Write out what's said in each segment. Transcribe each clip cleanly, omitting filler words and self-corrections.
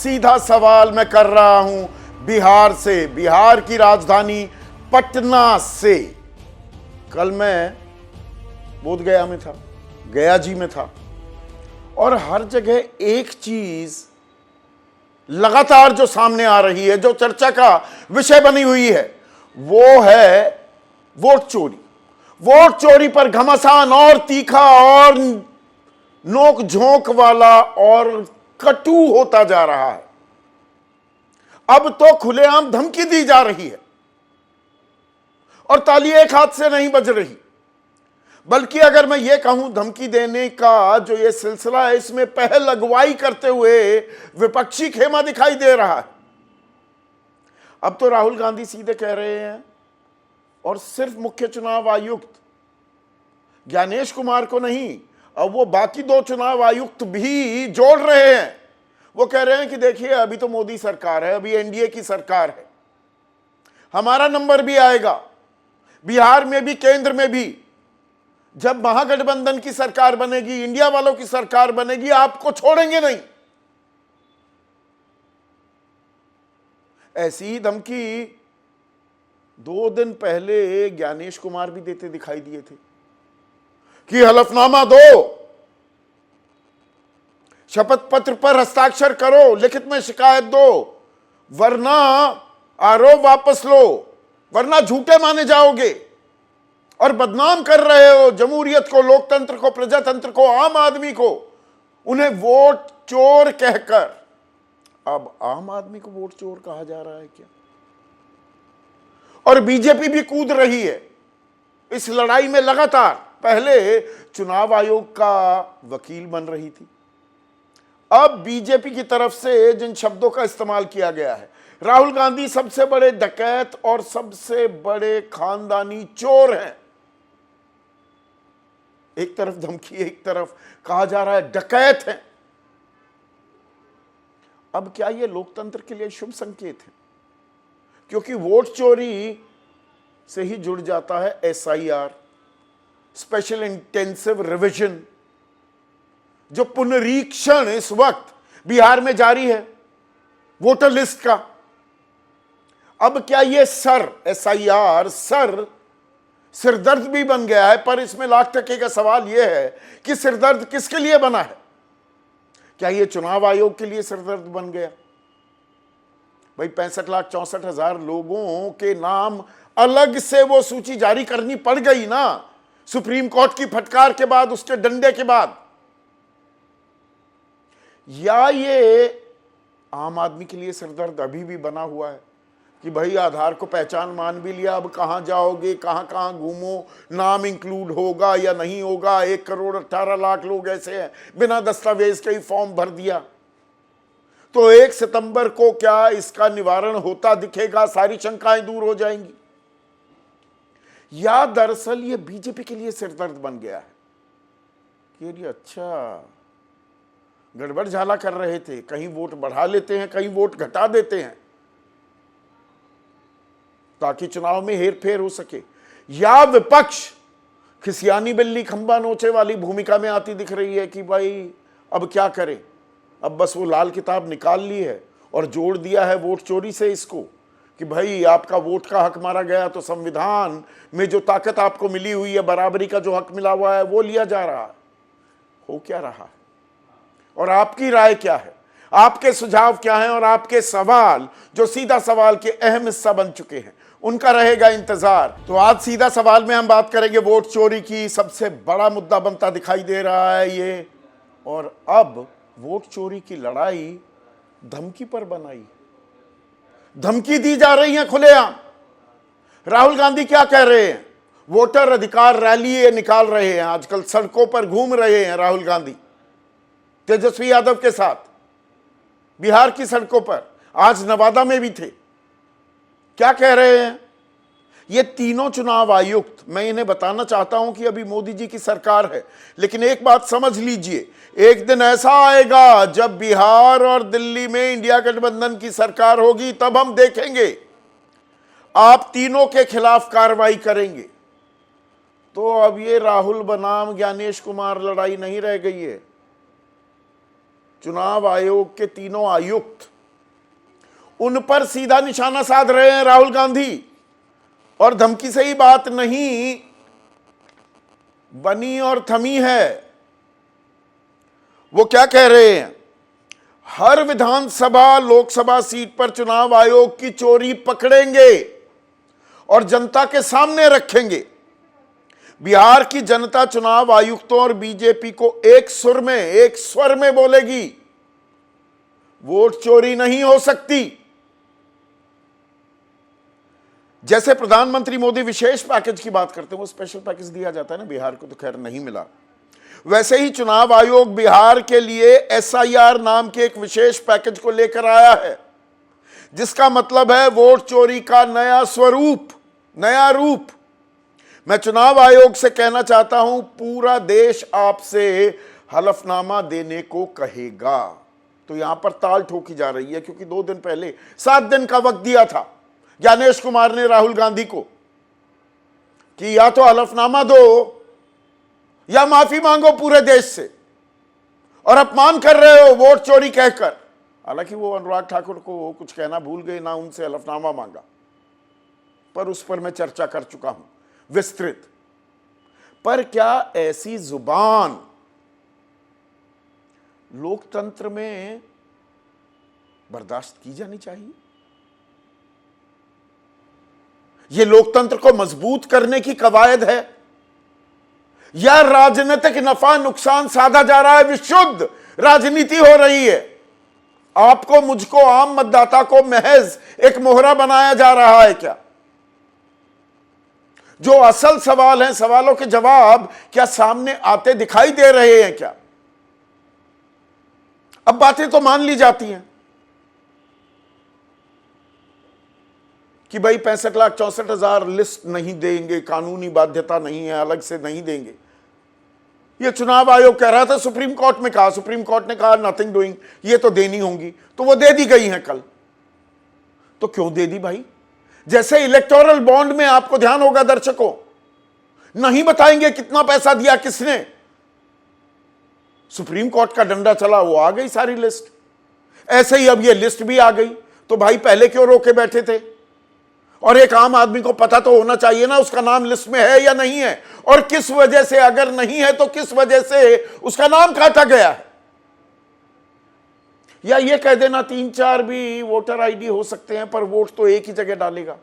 सीधा सवाल मैं कर रहा हूं बिहार से, बिहार की राजधानी पटना से। कल मैं बोधगया में था, गया जी में था, और हर जगह एक चीज लगातार जो सामने आ रही है, जो चर्चा का विषय बनी हुई है, वो है वोट चोरी। वोट चोरी पर घमासान और तीखा और नोक झोंक वाला और कटु होता जा रहा है। अब तो खुलेआम धमकी दी जा रही है और ताली एक हाथ से नहीं बज रही, बल्कि अगर मैं ये कहूं धमकी देने का जो ये सिलसिला है, इसमें पहल अगुवाई करते हुए विपक्षी खेमा दिखाई दे रहा है। अब तो राहुल गांधी सीधे कह रहे हैं, और सिर्फ मुख्य चुनाव आयुक्त ज्ञानेश कुमार को नहीं, अब वो बाकी दो चुनाव आयुक्त भी जोड़ रहे हैं। वो कह रहे हैं कि देखिए, अभी तो मोदी सरकार है, अभी एनडीए की सरकार है, हमारा नंबर भी आएगा, बिहार में भी केंद्र में भी। जब महागठबंधन की सरकार बनेगी, इंडिया वालों की सरकार बनेगी, आपको छोड़ेंगे नहीं। ऐसी ही धमकी 2 दिन पहले ज्ञानेश कुमार भी देते दिखाई दिए थे कि हलफनामा दो, शपथ पत्र पर हस्ताक्षर करो, लिखित में शिकायत दो, वरना आरोप वापस लो, वरना झूठे माने जाओगे और बदनाम कर रहे हो जमहूरियत को, लोकतंत्र को, प्रजातंत्र को, आम आदमी को, उन्हें वोट चोर कहकर। अब आम आदमी को वोट चोर कहा जा रहा है क्या? और बीजेपी भी कूद रही है इस लड़ाई में लगातार। पहले चुनाव आयोग का वकील बन रही थी, अब बीजेपी की तरफ से जिन शब्दों का इस्तेमाल किया गया है, राहुल गांधी सबसे बड़े डकैत और सबसे बड़े खानदानी चोर हैं। एक तरफ धमकी, एक तरफ कहा जा रहा है डकैत हैं। अब क्या यह लोकतंत्र के लिए शुभ संकेत है? क्योंकि वोट चोरी से ही जुड़ जाता है एसआईआर, स्पेशल इंटेंसिव रिवीजन, जो पुनरीक्षण इस वक्त बिहार में जारी है वोटर लिस्ट का। अब क्या ये एसआईआर सिरदर्द भी बन गया है? पर इसमें लाख टके का सवाल यह है कि सिरदर्द किसके लिए बना है? क्या ये चुनाव आयोग के लिए सिरदर्द बन गया? भाई 65,64,000 लोगों के नाम अलग से वो सूची जारी करनी पड़ गई ना, सुप्रीम कोर्ट की फटकार के बाद, उसके डंडे के बाद। या ये आम आदमी के लिए सिरदर्द अभी भी बना हुआ है कि भाई आधार को पहचान मान भी लिया, अब कहां जाओगे, कहां कहां घूमो, नाम इंक्लूड होगा या नहीं होगा? 1,18,00,000 लोग ऐसे हैं बिना दस्तावेज के ही फॉर्म भर दिया। तो 1 सितंबर को क्या इसका निवारण होता दिखेगा? सारी शंकाएं दूर हो जाएंगी? या दरअसल ये बीजेपी के लिए सिरदर्द बन गया है कि ये अच्छा गड़बड़ झाला कर रहे थे, कहीं वोट बढ़ा लेते हैं, कहीं वोट घटा देते हैं ताकि चुनाव में हेरफेर हो सके। या विपक्ष खिसियानी बिल्ली खंबा नोचे वाली भूमिका में आती दिख रही है कि भाई अब क्या करें, अब बस वो लाल किताब निकाल ली है और जोड़ दिया है वोट चोरी से इसको कि भाई आपका वोट का हक मारा गया तो संविधान में जो ताकत आपको मिली हुई है, बराबरी का जो हक मिला हुआ है, वो लिया जा रहा है। हो क्या रहा है? और आपकी राय क्या है? आपके सुझाव क्या हैं? और आपके सवाल जो सीधा सवाल के अहम हिस्सा बन चुके हैं, उनका रहेगा इंतजार। तो आज सीधा सवाल में हम बात करेंगे वोट चोरी की। सबसे बड़ा मुद्दा बनता दिखाई दे रहा है ये, और अब वोट चोरी की लड़ाई धमकी पर बनाई, धमकी दी जा रही है खुलेआम। राहुल गांधी क्या कह रहे हैं? वोटर अधिकार रैली निकाल रहे हैं, आजकल सड़कों पर घूम रहे हैं राहुल गांधी तेजस्वी यादव के साथ बिहार की सड़कों पर, आज नवादा में भी थे। क्या कह रहे हैं? ये तीनों चुनाव आयुक्त, मैं इन्हें बताना चाहता हूं कि अभी मोदी जी की सरकार है, लेकिन एक बात समझ लीजिए, एक दिन ऐसा आएगा जब बिहार और दिल्ली में इंडिया गठबंधन की सरकार होगी, तब हम देखेंगे आप तीनों के खिलाफ कार्रवाई करेंगे। तो अब ये राहुल बनाम ज्ञानेश कुमार लड़ाई नहीं रह गई है। चुनाव आयोग के तीनों आयुक्त उन पर सीधा निशाना साध रहे हैं राहुल गांधी, और धमकी से ही बात नहीं बनी और थमी है। वो क्या कह रहे हैं, हर विधानसभा लोकसभा सीट पर चुनाव आयोग की चोरी पकड़ेंगे और जनता के सामने रखेंगे। बिहार की जनता चुनाव आयुक्तों और बीजेपी को एक स्वर में बोलेगी, वोट चोरी नहीं हो सकती। जैसे प्रधानमंत्री मोदी विशेष पैकेज की बात करते हैं, वो स्पेशल पैकेज दिया जाता है ना, बिहार को तो खैर नहीं मिला, वैसे ही चुनाव आयोग बिहार के लिए SIR नाम के एक विशेष पैकेज को लेकर आया है, जिसका मतलब है वोट चोरी का नया स्वरूप, नया रूप। मैं चुनाव आयोग से कहना चाहता हूं, पूरा देश आपसे हलफनामा देने को कहेगा। तो यहां पर ताल ठोकी जा रही है, क्योंकि 2 दिन पहले 7 दिन का वक्त दिया था ज्ञानेश कुमार ने राहुल गांधी को कि या तो हलफनामा दो या माफी मांगो पूरे देश से, और अपमान कर रहे हो वोट चोरी कहकर। हालांकि वो अनुराग ठाकुर को कुछ कहना भूल गए, ना उनसे हलफनामा मांगा, पर उस पर मैं चर्चा कर चुका हूं विस्तृत। पर क्या ऐसी जुबान लोकतंत्र में बर्दाश्त की जानी चाहिए? यह लोकतंत्र को मजबूत करने की कवायद है या राजनीतिक नफा नुकसान साधा जा रहा है? विशुद्ध राजनीति हो रही है। आपको, मुझको, आम मतदाता को महज एक मोहरा बनाया जा रहा है क्या? जो असल सवाल हैं, सवालों के जवाब क्या सामने आते दिखाई दे रहे हैं क्या? अब बातें तो मान ली जाती हैं कि भाई 65,64,000 लिस्ट नहीं देंगे, कानूनी बाध्यता नहीं है, अलग से नहीं देंगे। ये चुनाव आयोग कह रहा था, सुप्रीम कोर्ट में कहा, सुप्रीम कोर्ट ने कहा नथिंग डूइंग, ये तो देनी होंगी, तो वो दे दी गई हैं कल। तो क्यों दे दी भाई? जैसे इलेक्टोरल बॉन्ड में, आपको ध्यान होगा दर्शकों, नहीं बताएंगे कितना पैसा दिया किसने, सुप्रीम कोर्ट का डंडा चला, वो आ गई सारी लिस्ट। ऐसे ही अब ये लिस्ट भी आ गई, तो भाई पहले क्यों रोके बैठे थे? और एक आम आदमी को पता तो होना चाहिए ना उसका नाम लिस्ट में है या नहीं है, और किस वजह से, अगर नहीं है तो किस वजह से उसका नाम काटा गया है। या ये कह देना 3-4 भी वोटर आईडी हो सकते हैं, पर वोट तो एक ही जगह डालेगा,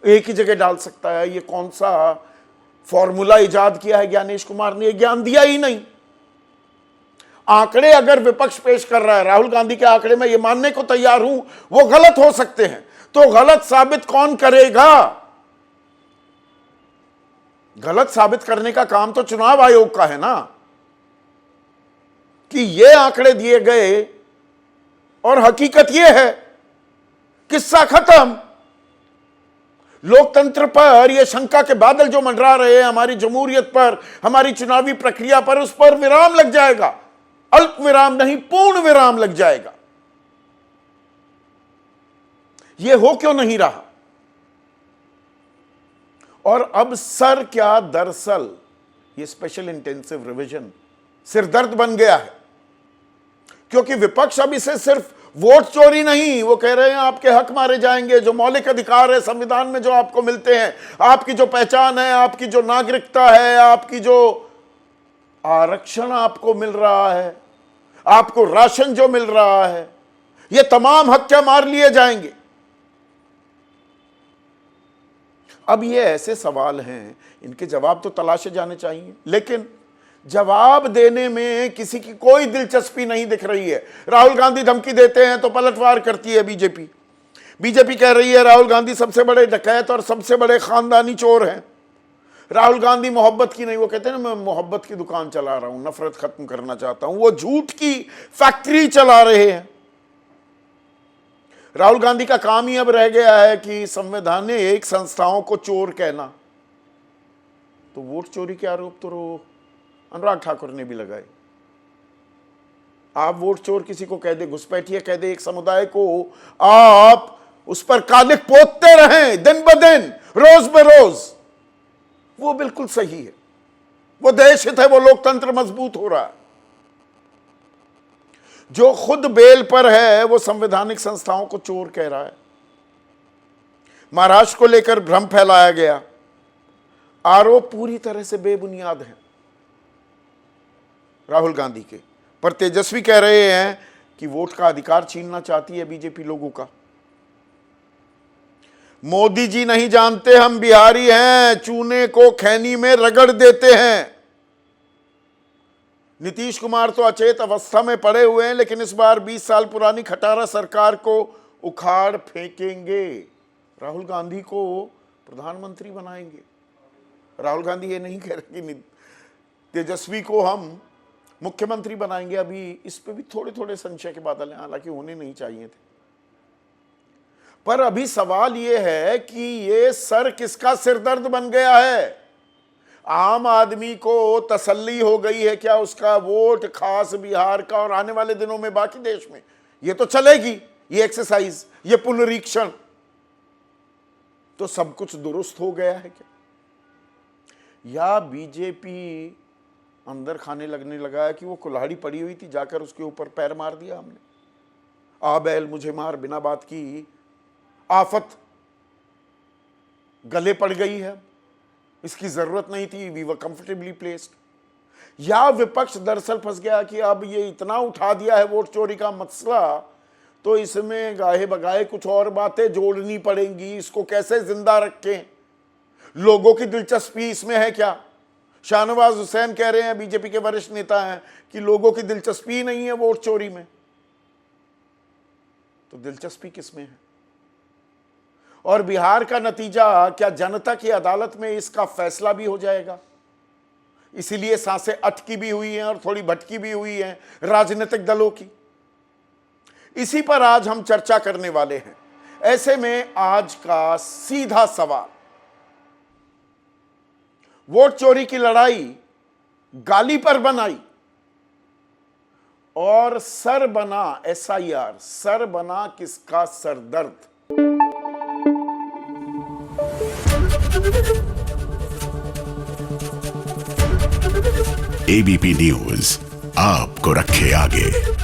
एक ही जगह डाल सकता है। ये कौन सा फॉर्मूला इजाद किया है ज्ञानेश कुमार ने? ज्ञान दिया ही नहीं। आंकड़े अगर विपक्ष पेश कर रहा है, राहुल गांधी के आंकड़े में ये मानने को तैयार हूं वो गलत हो सकते हैं, तो गलत साबित कौन करेगा? गलत साबित करने का काम तो चुनाव आयोग का है ना, कि ये आंकड़े दिए गए और हकीकत ये है, किस्सा खत्म। लोकतंत्र पर ये शंका के बादल जो मंडरा रहे हैं, हमारी जमहूरियत पर, हमारी चुनावी प्रक्रिया पर, उस पर विराम लग जाएगा। अल्प विराम नहीं, पूर्ण विराम लग जाएगा। यह हो क्यों नहीं रहा? और अब सर क्या, दरअसल ये स्पेशल इंटेंसिव रिवीजन सिरदर्द बन गया है, क्योंकि विपक्ष अब इसे सिर्फ वोट चोरी नहीं, वो कह रहे हैं आपके हक मारे जाएंगे, जो मौलिक अधिकार है संविधान में जो आपको मिलते हैं, आपकी जो पहचान है, आपकी जो नागरिकता है, आपकी जो आरक्षण आपको मिल रहा है, आपको राशन जो मिल रहा है, ये तमाम हक क्या मार लिए जाएंगे? अब ये ऐसे सवाल हैं, इनके जवाब तो तलाशे जाने चाहिए, लेकिन जवाब देने में किसी की कोई दिलचस्पी नहीं दिख रही है। राहुल गांधी धमकी देते हैं तो पलटवार करती है बीजेपी। बीजेपी कह रही है राहुल गांधी सबसे बड़े डकैत और सबसे बड़े खानदानी चोर हैं। राहुल गांधी मोहब्बत की नहीं, वो कहते हैं ना मैं मोहब्बत की दुकान चला रहा हूं, नफरत खत्म करना चाहता हूं, वो झूठ की फैक्ट्री चला रहे हैं। राहुल गांधी का काम ही अब रह गया है कि संवैधानिक संस्थाओं को चोर कहना। तो वोट चोरी के आरोप तो अनुराग ठाकुर ने भी लगाए। आप वोट चोर किसी को कह दे, घुसपैठिया कह दे एक समुदाय को, आप उस पर कालिक पोतते रहें दिन ब दिन, रोज ब रोज, वो बिल्कुल सही है, वो देश हित है, वो लोकतंत्र मजबूत हो रहा है। जो खुद बेल पर है वो संवैधानिक संस्थाओं को चोर कह रहा है। महाराष्ट्र को लेकर भ्रम फैलाया गया, आरोप पूरी तरह से बेबुनियाद है राहुल गांधी के, पर तेजस्वी कह रहे हैं कि वोट का अधिकार छीनना चाहती है बीजेपी लोगों का। मोदी जी नहीं जानते हम बिहारी हैं, चूने को खैनी में रगड़ देते हैं। नीतीश कुमार तो अचेत अवस्था में पड़े हुए हैं, लेकिन इस बार 20 साल पुरानी खटारा सरकार को उखाड़ फेंकेंगे, राहुल गांधी को प्रधानमंत्री बनाएंगे। राहुल गांधी ये नहीं कह रहे कि तेजस्वी को हम मुख्यमंत्री बनाएंगे। अभी इस पे भी थोड़े थोड़े संशय के बादल हैं, हालांकि होने नहीं चाहिए थे। पर अभी सवाल ये है कि ये सर किसका सिरदर्द बन गया है? आम आदमी को तसल्ली हो गई है क्या उसका वोट, खास बिहार का और आने वाले दिनों में बाकी देश में ये तो चलेगी, ये एक्सरसाइज, ये पुनरीक्षण, तो सब कुछ दुरुस्त हो गया है क्या? या बीजेपी अंदर खाने लगने लगा है कि वो कुल्हाड़ी पड़ी हुई थी, जाकर उसके ऊपर पैर मार दिया हमने, आ बैल मुझे मार, बिना बात की आफत गले पड़ गई है, इसकी जरूरत नहीं थी, वी वर कंफर्टेबली प्लेस्ड। या विपक्ष दरअसल फंस गया कि अब ये इतना उठा दिया है वोट चोरी का मसला, तो इसमें गाहे बगाए कुछ और बातें जोड़नी पड़ेंगी, इसको कैसे जिंदा रखें, लोगों की दिलचस्पी इसमें है क्या? शाहनवाज हुसैन कह रहे हैं, बीजेपी के वरिष्ठ नेता हैं, कि लोगों की दिलचस्पी नहीं है वोट चोरी में, तो दिलचस्पी किसमें है? और बिहार का नतीजा क्या जनता की अदालत में इसका फैसला भी हो जाएगा? इसीलिए सांसें अटकी भी हुई हैं और थोड़ी भटकी भी हुई हैं राजनीतिक दलों की। इसी पर आज हम चर्चा करने वाले हैं। ऐसे में आज का सीधा सवाल, वोट चोरी की लड़ाई गाली पर बनाई और सर बना एसआईआर, सर बना किसका सरदर्द? एबीपी न्यूज आपको रखे आगे।